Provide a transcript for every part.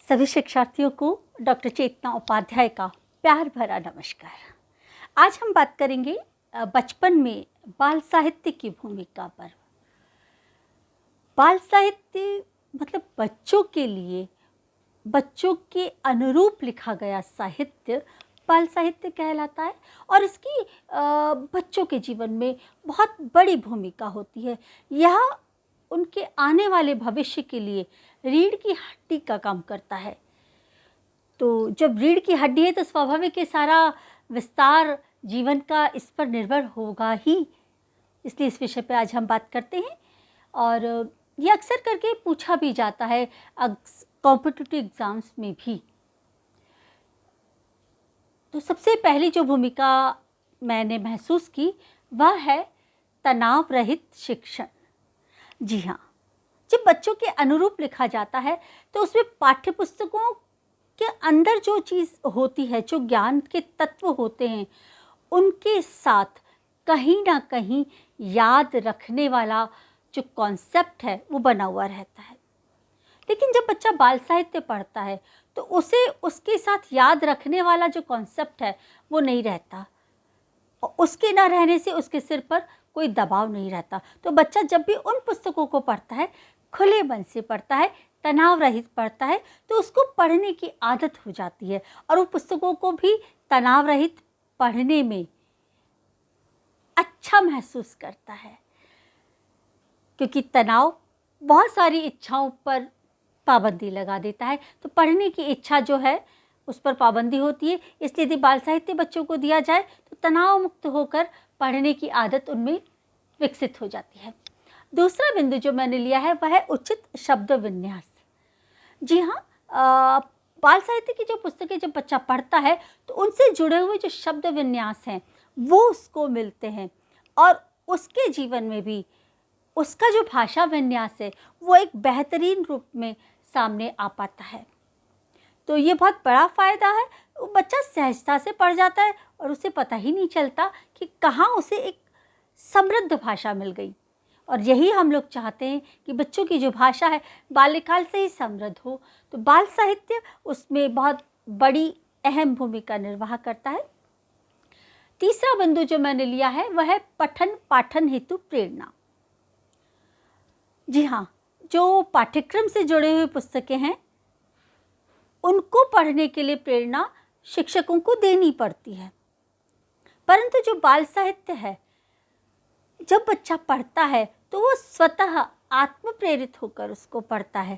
सभी शिक्षार्थियों को डॉक्टर चेतना उपाध्याय का प्यार भरा नमस्कार। आज हम बात करेंगे बचपन में बाल साहित्य की भूमिका पर। बाल साहित्य मतलब बच्चों के लिए, बच्चों के अनुरूप लिखा गया साहित्य बाल साहित्य कहलाता है और इसकी बच्चों के जीवन में बहुत बड़ी भूमिका होती है। यह उनके आने वाले भविष्य के लिए रीढ़ की हड्डी का काम करता है। तो जब रीढ़ की हड्डी है तो स्वाभाविक है सारा विस्तार जीवन का इस पर निर्भर होगा ही। इसलिए इस विषय पे आज हम बात करते हैं और ये अक्सर करके पूछा भी जाता है कॉम्पिटिटिव एग्ज़ाम्स में भी। तो सबसे पहली जो भूमिका मैंने महसूस की वह है तनाव रहित शिक्षण। जी हाँ, जब बच्चों के अनुरूप लिखा जाता है तो उसमें पाठ्य पुस्तकों के अंदर जो चीज़ होती है, जो ज्ञान के तत्व होते हैं, उनके साथ कहीं ना कहीं याद रखने वाला जो कॉन्सेप्ट है वो बना हुआ रहता है। लेकिन जब बच्चा बाल साहित्य पढ़ता है तो उसे उसके साथ याद रखने वाला जो कॉन्सेप्ट है वो नहीं रहता और उसके ना रहने से उसके सिर पर कोई दबाव नहीं रहता। तो बच्चा जब भी उन पुस्तकों को पढ़ता है, खुले मन से पढ़ता है, तनाव रहित पढ़ता है, तो उसको पढ़ने की आदत हो जाती है और वो पुस्तकों को भी तनाव रहित पढ़ने में अच्छा महसूस करता है। क्योंकि तनाव बहुत सारी इच्छाओं पर पाबंदी लगा देता है, तो पढ़ने की इच्छा जो है उस पर पाबंदी होती है। इसलिए यदि बाल साहित्य बच्चों को दिया जाए तो तनाव मुक्त होकर पढ़ने की आदत उनमें विकसित हो जाती है। दूसरा बिंदु जो मैंने लिया है वह है उचित शब्द विन्यास। जी हाँ, बाल साहित्य की जो पुस्तकें जब बच्चा पढ़ता है तो उनसे जुड़े हुए जो शब्द विन्यास हैं वो उसको मिलते हैं और उसके जीवन में भी उसका जो भाषा विन्यास है वो एक बेहतरीन रूप में सामने आ पाता है। तो ये बहुत बड़ा फ़ायदा है। वो बच्चा सहजता से पढ़ जाता है और उसे पता ही नहीं चलता कि कहाँ उसे एक समृद्ध भाषा मिल गई। और यही हम लोग चाहते हैं कि बच्चों की जो भाषा है बाल्यकाल से ही समृद्ध हो। तो बाल साहित्य उसमें बहुत बड़ी अहम भूमिका निर्वाह करता है। तीसरा बिंदु जो मैंने लिया है वह है पठन पाठन हेतु प्रेरणा। जी हाँ, जो पाठ्यक्रम से जुड़े हुए पुस्तकें हैं उनको पढ़ने के लिए प्रेरणा शिक्षकों को देनी पड़ती है, परंतु जो बाल साहित्य है जब बच्चा पढ़ता है तो वो स्वतः आत्म प्रेरित होकर उसको पढ़ता है।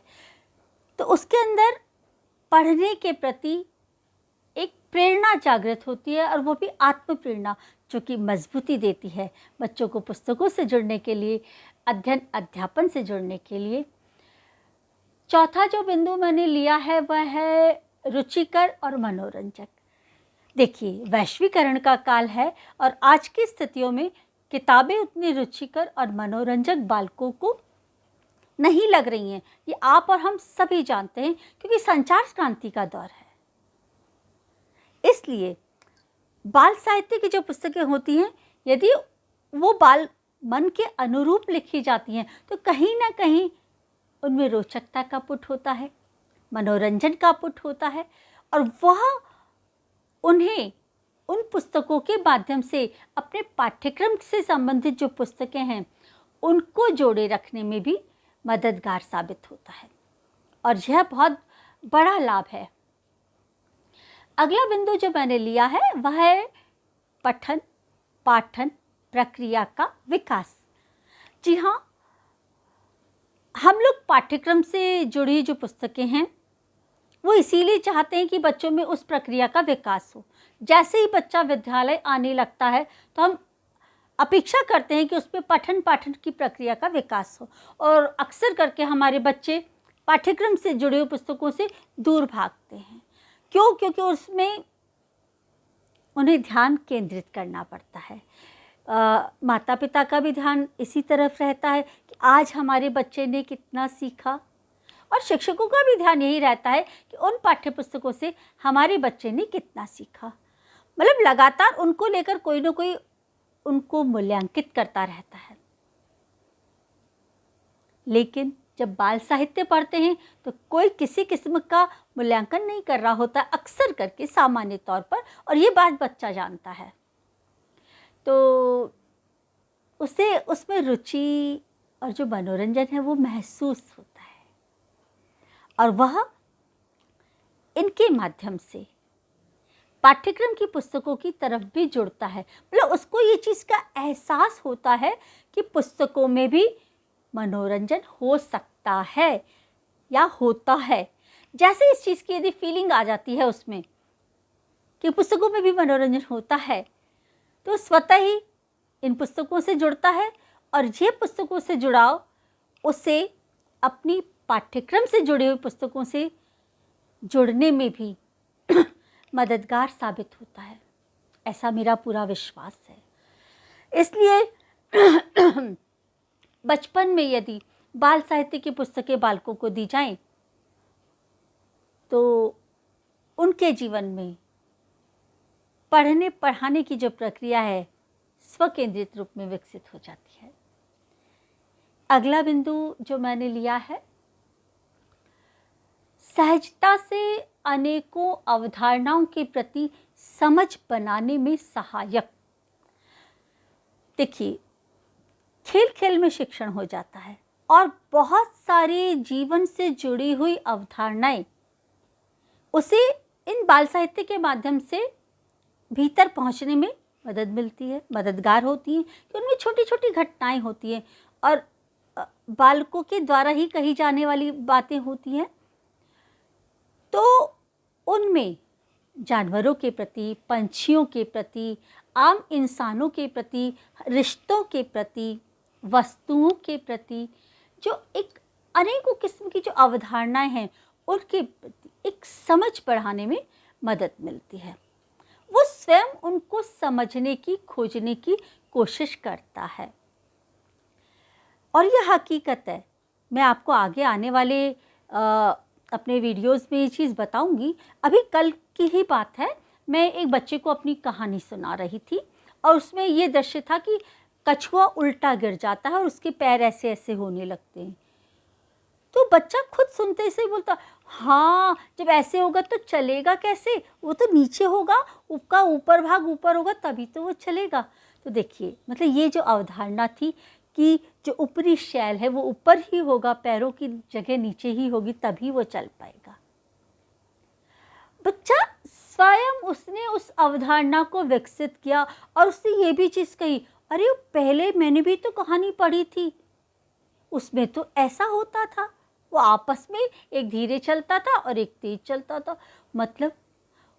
तो उसके अंदर पढ़ने के प्रति एक प्रेरणा जागृत होती है और वो भी आत्म प्रेरणा जो कि मजबूती देती है बच्चों को पुस्तकों से जुड़ने के लिए, अध्ययन अध्यापन से जुड़ने के लिए। चौथा जो बिंदु मैंने लिया है वह है रुचिकर और मनोरंजक। देखिए, वैश्वीकरण का काल है और आज की स्थितियों में किताबें उतनी रुचिकर और मनोरंजक बालकों को नहीं लग रही हैं। ये आप और हम सभी जानते हैं क्योंकि संचार क्रांति का दौर है। इसलिए बाल साहित्य की जो पुस्तकें होती हैं यदि वो बाल मन के अनुरूप लिखी जाती हैं तो कहीं ना कहीं उनमें रोचकता का पुट होता है, मनोरंजन का पुट होता है और वह उन्हें उन पुस्तकों के माध्यम से अपने पाठ्यक्रम से संबंधित जो पुस्तकें हैं उनको जोड़े रखने में भी मददगार साबित होता है और यह बहुत बड़ा लाभ है। अगला बिंदु जो मैंने लिया है वह है पठन पाठन प्रक्रिया का विकास। जी हाँ, हम लोग पाठ्यक्रम से जुड़ी जो पुस्तकें हैं वो इसीलिए चाहते हैं कि बच्चों में उस प्रक्रिया का विकास हो। जैसे ही बच्चा विद्यालय आने लगता है तो हम अपेक्षा करते हैं कि उसमें पठन पाठन की प्रक्रिया का विकास हो और अक्सर करके हमारे बच्चे पाठ्यक्रम से जुड़े हुए पुस्तकों से दूर भागते हैं। क्यों? क्योंकि उसमें उन्हें ध्यान केंद्रित करना पड़ता है। माता पिता का भी ध्यान इसी तरफ रहता है कि आज हमारे बच्चे ने कितना सीखा और शिक्षकों का भी ध्यान यही रहता है कि उन पाठ्य पुस्तकों से हमारे बच्चे ने कितना सीखा। मतलब लगातार उनको लेकर कोई ना कोई उनको मूल्यांकित करता रहता है। लेकिन जब बाल साहित्य पढ़ते हैं तो कोई किसी किस्म का मूल्यांकन नहीं कर रहा होता, अक्सर करके सामान्य तौर पर, और ये बात बच्चा जानता है। तो उसे उसमें रुचि और जो मनोरंजन है वो महसूस होता है, और वह इनके माध्यम से पाठ्यक्रम की पुस्तकों की तरफ भी जुड़ता है। मतलब उसको ये चीज़ का एहसास होता है कि पुस्तकों में भी मनोरंजन हो सकता है या होता है। जैसे इस चीज़ की यदि फीलिंग आ जाती है उसमें कि पुस्तकों में भी मनोरंजन होता है, तो स्वतः ही इन पुस्तकों से जुड़ता है, और ये पुस्तकों से जुड़ाव उसे अपनी पाठ्यक्रम से जुड़ी हुई पुस्तकों से जुड़ने में भी मददगार साबित होता है, ऐसा मेरा पूरा विश्वास है। इसलिए बचपन में यदि बाल साहित्य की पुस्तकें बालकों को दी जाएं, तो उनके जीवन में पढ़ने पढ़ाने की जो प्रक्रिया है स्वकेंद्रित रूप में विकसित हो जाती है। अगला बिंदु जो मैंने लिया है, सहजता से अनेकों अवधारणाओं के प्रति समझ बनाने में सहायक। देखिए, खेल खेल में शिक्षण हो जाता है, और बहुत सारी जीवन से जुड़ी हुई अवधारणाएं उसे इन बाल साहित्य के माध्यम से भीतर पहुंचने में मदद मिलती है, मददगार होती हैं, कि उनमें छोटी छोटी घटनाएं होती हैं और बालकों के द्वारा ही कही जाने वाली बातें होती हैं। तो उनमें जानवरों के प्रति, पंछियों के प्रति, आम इंसानों के प्रति, रिश्तों के प्रति, वस्तुओं के प्रति जो एक अनेकों किस्म की जो अवधारणाएं हैं उनके प्रति एक समझ बढ़ाने में मदद मिलती है। वो स्वयं उनको समझने की, खोजने की कोशिश करता है, और यह हकीकत है। मैं आपको आगे आने वाले अपने वीडियोस में ये चीज़ बताऊंगी। अभी कल की ही बात है, मैं एक बच्चे को अपनी कहानी सुना रही थी, और उसमें ये दृश्य था कि कछुआ उल्टा गिर जाता है और उसके पैर ऐसे ऐसे होने लगते हैं। तो बच्चा खुद सुनते से बोलता, हाँ जब ऐसे होगा तो चलेगा कैसे, वो तो नीचे होगा, उसका ऊपर भाग ऊपर होगा तभी तो वो चलेगा। तो देखिए, मतलब ये जो अवधारणा थी कि जो ऊपरी शैल है वो ऊपर ही होगा, पैरों की जगह नीचे ही होगी, तभी वो चल पाएगा। बच्चा स्वयं उसने उस अवधारणा को विकसित किया, और उसने ये भी चीज़ कही, अरे पहले मैंने भी तो कहानी पढ़ी थी, उसमें तो ऐसा होता था, वो आपस में एक धीरे चलता था और एक तेज चलता था। मतलब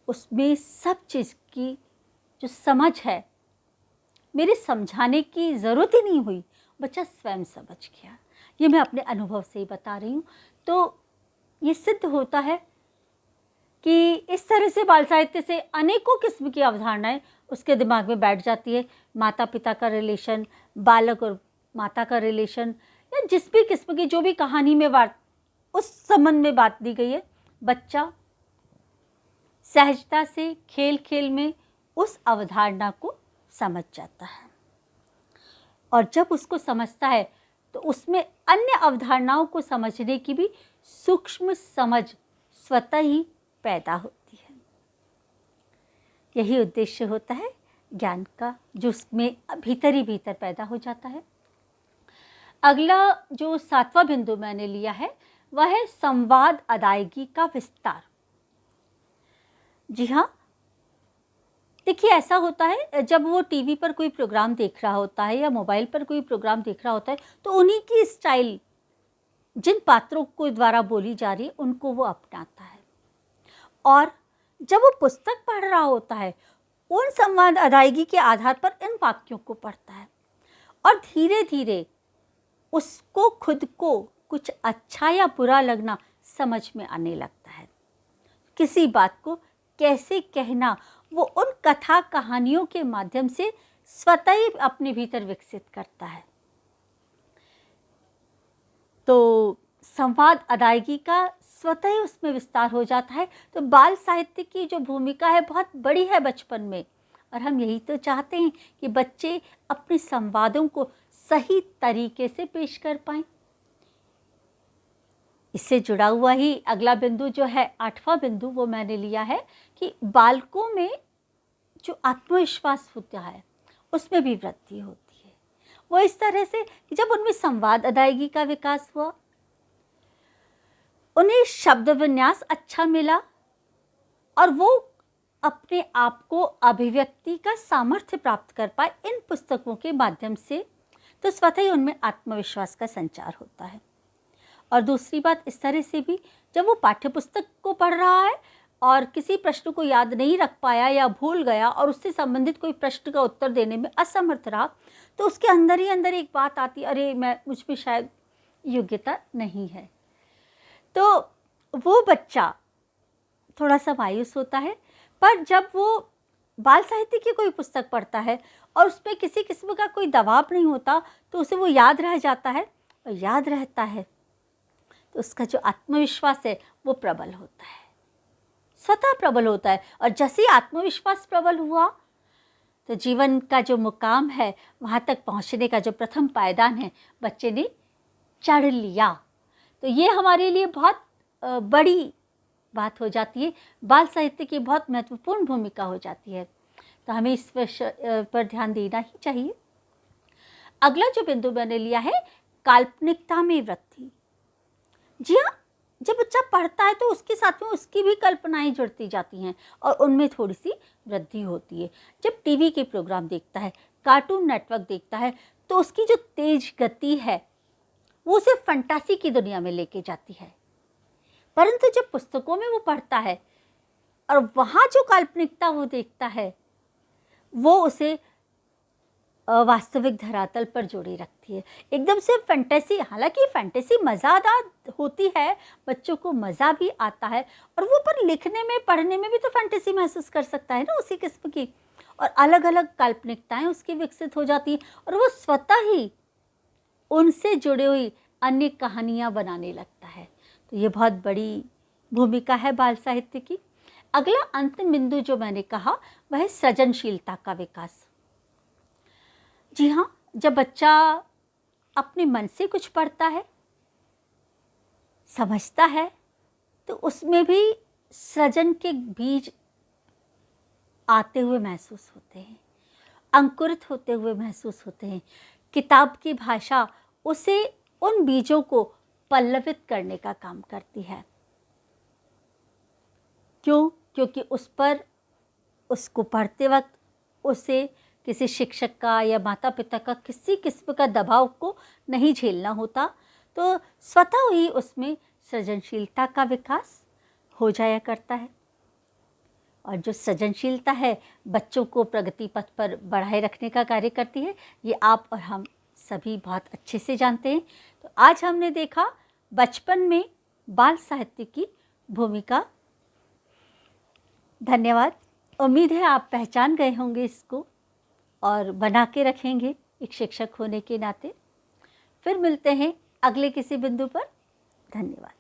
उसमें सब चीज़ की जो समझ है, मेरे समझाने की ज़रूरत ही नहीं हुई, बच्चा स्वयं समझ गया। ये मैं अपने अनुभव से ही बता रही हूँ। तो ये सिद्ध होता है कि इस तरह से बाल साहित्य से अनेकों किस्म की अवधारणाएं उसके दिमाग में बैठ जाती है। माता पिता का रिलेशन, बालक और माता का रिलेशन, या जिस भी किस्म की जो भी कहानी में बात उस संबंध में बात दी गई है, बच्चा सहजता से खेल खेल में उस अवधारणा को समझ जाता है, और जब उसको समझता है तो उसमें अन्य अवधारणाओं को समझने की भी सूक्ष्म समझ स्वतः ही पैदा होती है। यही उद्देश्य होता है ज्ञान का, जो उसमें भीतर ही भीतर पैदा हो जाता है। अगला जो 7वां बिंदु मैंने लिया है वह है संवाद अदायगी का विस्तार। जी हाँ, देखिए ऐसा होता है, जब वो टीवी पर कोई प्रोग्राम देख रहा होता है या मोबाइल पर कोई प्रोग्राम देख रहा होता है, तो उन्हीं की स्टाइल, जिन पात्रों को द्वारा बोली जा रही है, उनको वो अपनाता है। और जब वो पुस्तक पढ़ रहा होता है, उन संवाद अदायगी के आधार पर इन वाक्यों को पढ़ता है, और धीरे धीरे उसको खुद को कुछ अच्छा या बुरा लगना समझ में आने लगता है। किसी बात को कैसे कहना, वो उन कथा कहानियों के माध्यम से स्वतः ही अपने भीतर विकसित करता है। तो संवाद अदायगी का स्वतः ही उसमें विस्तार हो जाता है। तो बाल साहित्य की जो भूमिका है बहुत बड़ी है बचपन में, और हम यही तो चाहते हैं कि बच्चे अपने संवादों को सही तरीके से पेश कर पाएं। इससे जुड़ा हुआ ही अगला बिंदु जो है 8वां बिंदु, वो मैंने लिया है कि बालकों में जो आत्मविश्वास होता है उसमें भी वृद्धि होती है। वो इस तरह से कि जब उनमें संवाद अदायगी का विकास हुआ, उन्हें शब्द विन्यास अच्छा मिला और वो अपने आप को अभिव्यक्ति का सामर्थ्य प्राप्त कर पाए इन पुस्तकों के माध्यम से, तो स्वतः ही उनमें आत्मविश्वास का संचार होता है। और दूसरी बात इस तरह से भी, जब वो पाठ्य पुस्तक को पढ़ रहा है और किसी प्रश्न को याद नहीं रख पाया या भूल गया और उससे संबंधित कोई प्रश्न का उत्तर देने में असमर्थ रहा, तो उसके अंदर ही अंदर एक बात आती, अरे मुझ में शायद योग्यता नहीं है। तो वो बच्चा थोड़ा सा मायूस होता है। पर जब वो बाल साहित्य की कोई पुस्तक पढ़ता है और उसमें किसी किस्म का कोई दबाव नहीं होता, तो उसे वो याद रह जाता है और याद रहता है तो उसका जो आत्मविश्वास है वो प्रबल होता है, स्वतः प्रबल होता है। और जैसे ही आत्मविश्वास प्रबल हुआ तो जीवन का जो मुकाम है, वहाँ तक पहुँचने का जो प्रथम पायदान है, बच्चे ने चढ़ लिया। तो ये हमारे लिए बहुत बड़ी बात हो जाती है, बाल साहित्य की बहुत महत्वपूर्ण भूमिका हो जाती है। तो हमें इस विषय पर ध्यान देना ही चाहिए। अगला जो बिंदु मैंने लिया है, काल्पनिकता में वृद्धि। जी हाँ, जब बच्चा पढ़ता है तो उसके साथ में उसकी भी कल्पनाएं जुड़ती जाती हैं और उनमें थोड़ी सी वृद्धि होती है। जब टीवी के प्रोग्राम देखता है, कार्टून नेटवर्क देखता है, तो उसकी जो तेज गति है वो उसे फंटासी की दुनिया में लेके जाती है। परंतु जब पुस्तकों में वो पढ़ता है और वहाँ जो काल्पनिकता वो देखता है, वो उसे वास्तविक धरातल पर जोड़े रखती है। एकदम से फैंटेसी, हालांकि फैंटेसी मज़ेदार होती है, बच्चों को मज़ा भी आता है और वो पर लिखने में पढ़ने में भी तो फैंटेसी महसूस कर सकता है ना उसी किस्म की, और अलग अलग काल्पनिकताएं उसकी विकसित हो जाती हैं और वो स्वतः ही उनसे जुड़ी हुई अन्य कहानियाँ बनाने लगता है। तो ये बहुत बड़ी भूमिका है बाल साहित्य की। अगला अंतिम बिंदु जो मैंने कहा वह है सृजनशीलता का विकास। जी हाँ, जब बच्चा अपने मन से कुछ पढ़ता है, समझता है, तो उसमें भी सृजन के बीज आते हुए महसूस होते हैं, अंकुरित होते हुए महसूस होते हैं। किताब की भाषा उसे उन बीजों को पल्लवित करने का काम करती है। क्यों? क्योंकि उस पर, उसको पढ़ते वक्त उसे किसी शिक्षक का या माता पिता का किसी किस्म का दबाव को नहीं झेलना होता, तो स्वतः ही उसमें सृजनशीलता का विकास हो जाया करता है। और जो सृजनशीलता है बच्चों को प्रगति पथ पर बढ़ाए रखने का कार्य करती है, ये आप और हम सभी बहुत अच्छे से जानते हैं। तो आज हमने देखा बचपन में बाल साहित्य की भूमिका। धन्यवाद। उम्मीद है आप पहचान गए होंगे इसको और बना के रखेंगे एक शिक्षक होने के नाते। फिर मिलते हैं अगले किसी बिंदु पर। धन्यवाद।